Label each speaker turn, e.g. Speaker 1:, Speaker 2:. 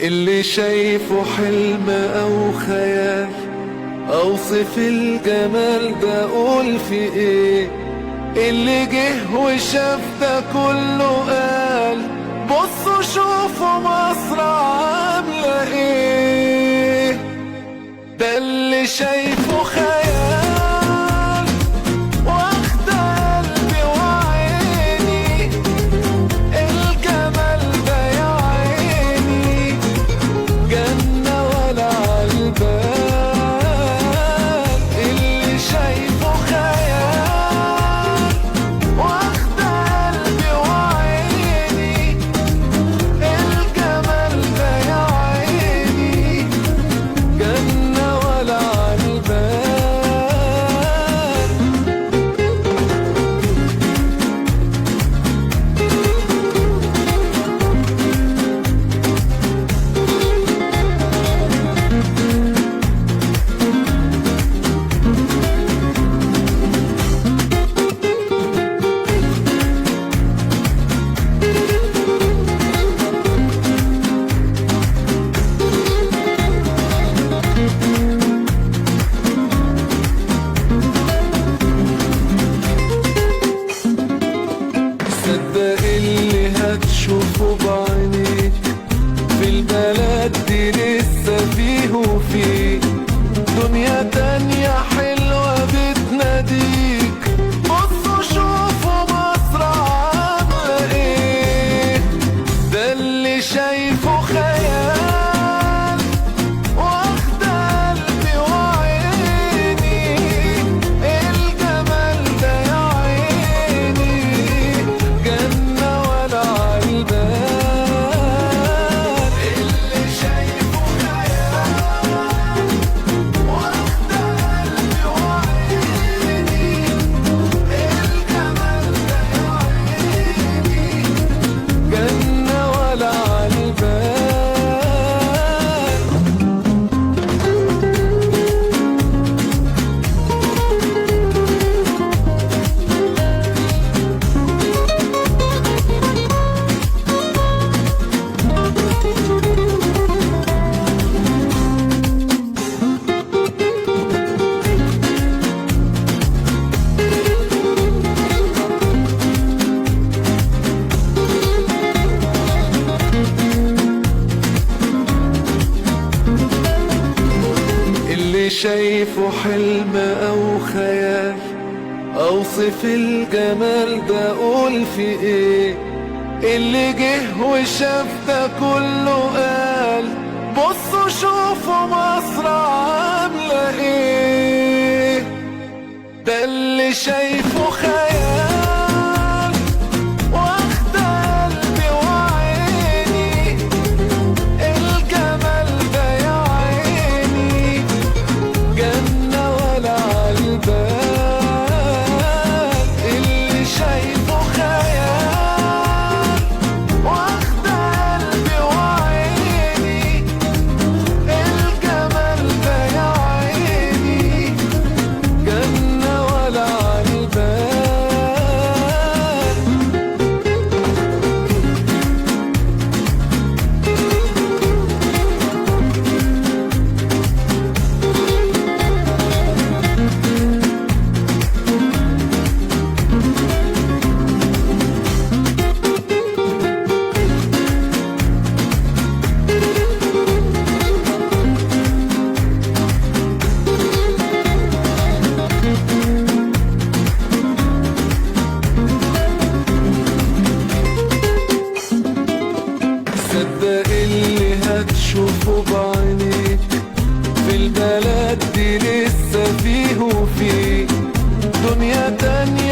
Speaker 1: اللي شايفه حلم او خيال، اوصف الجمال ده اقول في ايه؟ اللي جه وشاف ده كله قال بصوا شوفوا مصر عاملة ايه. ده اللي شايفه خيال واخد قلبي وعيني، الجمال ده يا عيني جنة ولا عالبال. اللي شايفه خيال واخد قلبي وعيني، الجمال ده يا عيني جنة ولا عالبال. صدق اللي هتشوفه بعينيك، في البلد دي لسه فيه وفيه دنيا تانية حلوة بتناديك. بصوا شوفوا مصر عاملة ايه. ده اللي شايفه خيال واخد قلبي وعيني، الجمال ده يا عيني جنة ولا عالبال. اللي شايفه خيال واخد قلبي وعيني، الجمال ده يا عيني جنة ولا عالبال. اللي شايفه حلم او خيال، اوصف الجمال ده اقول في ايه؟ اللي جه وشاف ده كله قال بصوا شوفوا مصر عاملة ايه. ده اللي شايفه خيال واخد قلبي وعيني، الجمال ده يا عيني جنة ولا عالبال. اللي شايفه خيال واخد قلبي وعيني، الجمال ده يا عيني جنة ولا عالبال. صدق اللي هتشوفه بعينيك، في البلد دي لسه فيه وفيه دنيا تانية